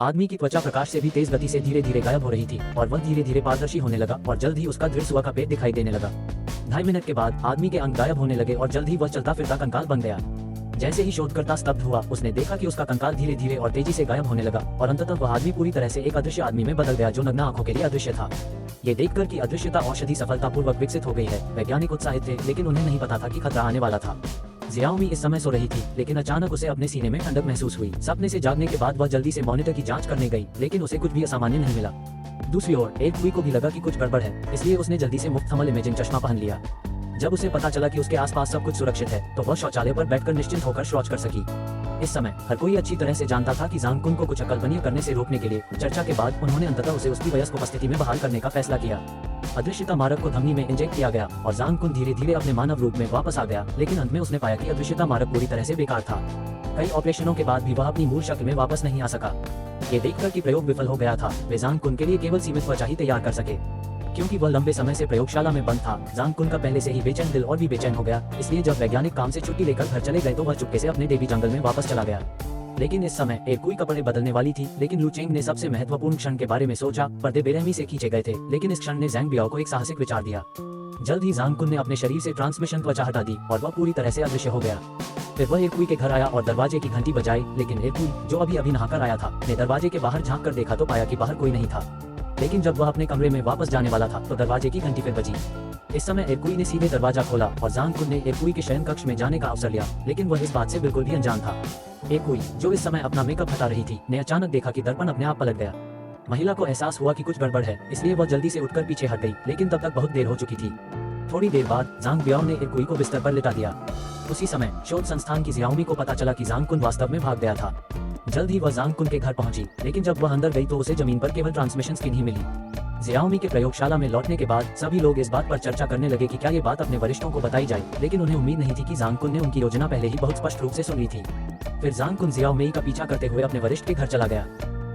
आदमी की त्वचा प्रकाश से भी तेज गति से धीरे धीरे गायब हो रही थी और वह धीरे धीरे पारदर्शी होने लगा और जल्द ही उसका दृढ़ सुआ का पेट दिखाई देने लगा। 2.5 मिनट के बाद आदमी के अंग गायब होने लगे और जल्द ही वह चलता फिरता कंकाल बन गया। जैसे ही शोधकर्ता स्तब्ध हुआ, उसने देखा कि उसका कंकाल धीरे धीरे और तेजी से गायब होने लगा और अंततः वह आदमी पूरी तरह से एक अदृश्य आदमी में बदल गया जो नग्न आंखों के लिए अदृश्य था। ये देखकर कि अदृश्यता औषधि सफलतापूर्वक विकसित हो गई है, वैज्ञानिक उत्साहित थे, लेकिन उन्हें नहीं पता था कि खतरा आने वाला था। जियाओमी इस समय सो रही थी, लेकिन अचानक उसे अपने सीने में ठंडक महसूस हुई। सपने से जागने के बाद वह जल्दी से मॉनिटर की जांच करने गई, लेकिन उसे कुछ भी असामान्य नहीं मिला। दूसरी ओर एकुई को भी लगा कि कुछ गड़बड़ है, इसलिए उसने जल्दी से मुफ्त थर्मल इमेजिंग चश्मा पहन लिया। जब उसे पता चला कि उसके आसपास सब कुछ सुरक्षित है, तो वह शौचालय पर बैठकर निश्चिंत होकर शौच कर सकी। इस समय हर कोई अच्छी तरह से जानता था कि जांग कुन को कुछ अकल्पनीय करने से रोकने के लिए चर्चा के बाद उन्होंने अंततः उसे उसकी वयस्क उपस्थिति में बहाल करने का फैसला किया। अदृश्यता मारक को धमनी में इंजेक्ट किया गया और जांग कुन धीरे धीरे अपने मानव रूप में वापस आ गया, लेकिन अंत में उसने पाया कि अदृश्यता मारक पूरी तरह से बेकार था। कई ऑपरेशनों के बाद भी वह अपनी मूल शक्ल में वापस नहीं आ सका। ये देखकर कि प्रयोग विफल हो गया था, वे जांग कुन के लिए केवल सीमित त्वचा ही तैयार कर सके। क्योंकि वह लंबे समय से प्रयोगशाला में बंद था, जांग कुन का पहले से ही बेचैन दिल और भी बेचैन हो गया। इसलिए जब वैज्ञानिक काम से छुट्टी लेकर घर चले गए तो वह चुपके से अपने देवी जंगल में वापस चला गया। लेकिन इस समय एकुई कपड़े बदलने वाली थी, लेकिन लू चेंग ने सबसे महत्वपूर्ण क्षण के बारे में सोचा। पर्दे बेरहमी से खींचे गए थे, लेकिन इस क्षण ने ज़ैंग बियाओ को एक साहसिक विचार दिया। जल्द ही जांग कुन ने अपने शरीर से ट्रांसमिशन त्वचा हटा दी और वह पूरी तरह से अदृश्य हो गया। फिर वह एकुई के घर आया और दरवाजे की घंटी बजाई, लेकिन एकुई, जो अभी अभी नहाकर आया था, ने दरवाजे के बाहर झांक कर देखा तो पाया कि बाहर कोई नहीं था। लेकिन जब वह अपने कमरे में वापस जाने वाला था तो दरवाजे की घंटी फिर बजी। इस समय एकुई ने सीधे दरवाजा खोला और जांग कुन ने एकुई के शयन कक्ष में जाने का अवसर लिया, लेकिन वह इस बात से बिल्कुल भी अनजान था। एकुई, जो इस समय अपना मेकअप हटा रही थी, ने अचानक देखा कि दर्पण अपने आप पलट गया। महिला को एहसास हुआ कि कुछ गड़बड़ है, इसलिए वह जल्दी से उठकर पीछे हट गई, लेकिन तब तक बहुत देर हो चुकी थी। थोड़ी देर बाद जांग बियाओ ने एकुई को बिस्तर पर लिटा दिया। उसी समय शोध संस्थान की जियाओमी को पता चला कि जांग कुन वास्तव में भाग गया था। जल्द ही वह जांग कुन के घर पहुंची, लेकिन जब वह अंदर गई तो उसे जमीन पर केवल ट्रांसमिशन स्किन ही मिली। जियाओमी के प्रयोगशाला में लौटने के बाद सभी लोग इस बात पर चर्चा करने लगे कि क्या ये बात अपने वरिष्ठों को बताई जाए, लेकिन उन्हें उम्मीद नहीं थी कि जांग कुन ने उनकी योजना पहले ही बहुत स्पष्ट रूप से सुन ली थी। फिर जांग कुन जियाओमी का पीछा करते हुए अपने वरिष्ठ के घर चला गया।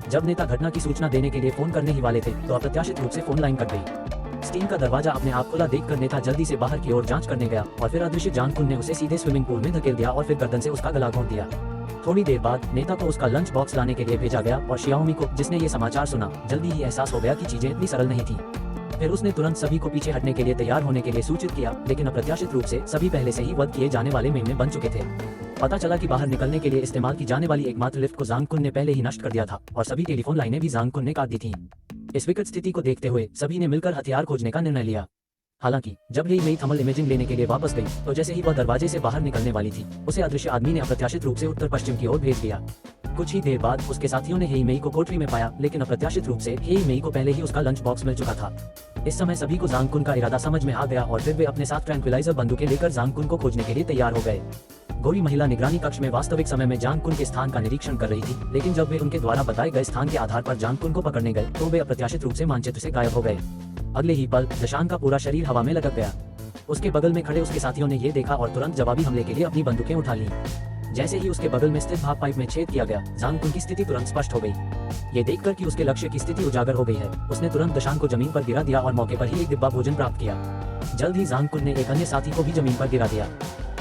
जब नेता घटना की सूचना देने के लिए फोन करने ही वाले थे तो अप्रत्याशित रूप से फोन लाइन कट गई। स्टीम का दरवाजा अपने आप खुला देखकर नेता जल्दी से बाहर की ओर जांच करने गया और फिर अदृश्य जांग कुन ने उसे सीधे स्विमिंग पूल में धकेल दिया और फिर गर्दन से उसका गला घोंट दिया। थोड़ी देर बाद नेता को उसका लंच बॉक्स लाने के लिए भेजा गया और शियाओमी को, जिसने ये समाचार सुना, जल्दी ही एहसास हो गया कि चीजें इतनी सरल नहीं थी। फिर उसने तुरंत सभी को पीछे हटने के लिए तैयार होने के लिए सूचित किया, लेकिन अप्रत्याशित रूप से सभी पहले से ही वध किए जाने वाले मेमने बन चुके थे। पता चला कि बाहर निकलने के लिए इस्तेमाल की जाने वाली एकमात्र लिफ्ट को जांग कुन ने पहले ही नष्ट कर दिया था और सभी टेलीफोन लाइनें भी जांग कुन ने काट दी थीं। इस विकट स्थिति को देखते हुए सभी ने मिलकर हथियार खोजने का निर्णय लिया। हालांकि जब ही मई थर्मल इमेजिंग लेने के लिए वापस गई तो जैसे ही वह दरवाजे से बाहर निकलने वाली थी, उसे अदृश्य आदमी ने अप्रत्याशित रूप से उत्तर पश्चिम की ओर भेज दिया। कुछ ही देर बाद उसके साथियों ने हेई मेई को कोठरी में पाया, लेकिन अप्रत्याशित रूप से हेई मेई को पहले ही उसका लंच बॉक्स मिल चुका था। इस समय सभी को जांग कुन का इरादा समझ में आ गया और फिर वे अपने साथ ट्रैंक्विलाइजर बंदूकें लेकर जांग कुन को खोजने के लिए तैयार हो गए। गोरी महिला निगरानी कक्ष में वास्तविक समय में जांग कुन के स्थान का निरीक्षण कर रही थी, लेकिन जब वे उनके द्वारा बताए गए स्थान के आधार पर जांग कुन को पकड़ने गए तो वे अप्रत्याशित रूप से मानचित्र से गायब हो गए। अगले ही पल दशान का पूरा शरीर हवा में लटक गया। उसके बगल में खड़े उसके साथियों ने ये देखा और तुरंत जवाबी हमले के लिए अपनी बंदूकें उठा लीं। जैसे ही उसके बगल में स्थित भाप पाइप में छेद किया गया, जांग कुन की स्थिति तुरंत स्पष्ट हो गई। ये देखकर कि उसके लक्ष्य की स्थिति उजागर हो गई है, उसने तुरंत दशान को जमीन पर गिरा दिया और मौके पर ही एक डिब्बा भोजन प्राप्त किया। जल्द ही जांग कुन ने एक अन्य साथी को भी जमीन पर गिरा दिया।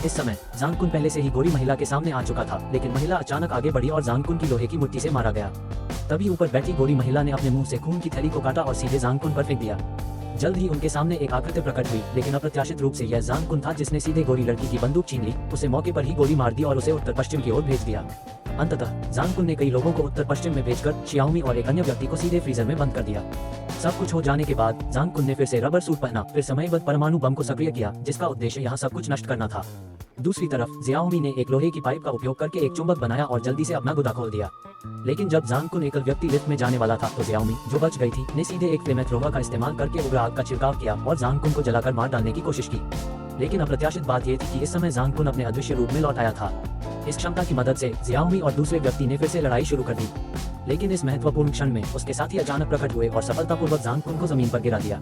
इस समय जांग कुन पहले से ही गोरी महिला के सामने आ चुका था, लेकिन महिला अचानक आगे बढ़ी और जांग कुन की लोहे की मुट्ठी से मारा गया। तभी ऊपर बैठी गोरी महिला ने अपने मुंह से खून की थैली को काटा और सीधे जांग कुन पर फेंक दिया। जल्द ही उनके सामने एक आकृति प्रकट हुई, लेकिन अप्रत्याशित रूप से यह जांग कुन था जिसने सीधे गोरी लड़की की बंदूक छीन ली, उसे मौके पर ही गोली मार दी और उसे उत्तर पश्चिम की ओर भेज दिया। अंततः जांग कुन ने कई लोगों को उत्तर पश्चिम में भेजकर शियाओमी और एक अन्य व्यक्ति को सीधे फ्रीजर में बंद कर दिया। सब कुछ हो जाने के बाद जांग कुन ने फिर से रबर सूट पहना, फिर समयबद्ध परमाणु बम को सक्रिय किया, जिसका उद्देश्य यहाँ सब कुछ नष्ट करना था। दूसरी तरफ जियाओमी ने एक लोहे की पाइप का उपयोग करके एक चुंबक बनाया और जल्दी से अपना गुदा खोल दिया। लेकिन जब जांग कुन एकल व्यक्ति लिफ्ट में जाने वाला था तो जियाओमी, जो बच गई थी, ने सीधे एक फ्लेमेथ्रोवर का इस्तेमाल करके उग्र आग का छिड़काव किया और जांग कुन को जलाकर मार डालने की कोशिश की। लेकिन अप्रत्याशित बात यह थी कि इस समय जांग कुन अपने अदृश्य रूप में लौट आया था। इस क्षमता की मदद से जियाओमी और दूसरे व्यक्ति ने फिर से लड़ाई शुरू कर दी, लेकिन इस महत्वपूर्ण क्षण में उसके साथी अचानक प्रकट हुए और सफलतापूर्वक जांग कुन को जमीन पर गिरा दिया।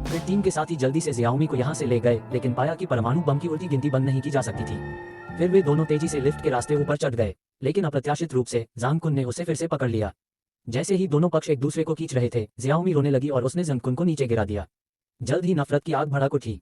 फिर टीम के साथी जल्दी से जियाओमी को यहाँ से ले गए, लेकिन पाया कि परमाणु बम की उल्टी गिनती बंद नहीं की जा सकती थी। फिर वे दोनों तेजी से लिफ्ट के रास्ते ऊपर चढ़ गए, लेकिन अप्रत्याशित रूप से जांग कुन ने उसे फिर से पकड़ लिया। जैसे ही दोनों पक्ष एक दूसरे को खींच रहे थे, जियाओमी रोने लगी और उसने जांग कुन को नीचे गिरा दिया। जल्द ही नफरत की आग भड़क उठी।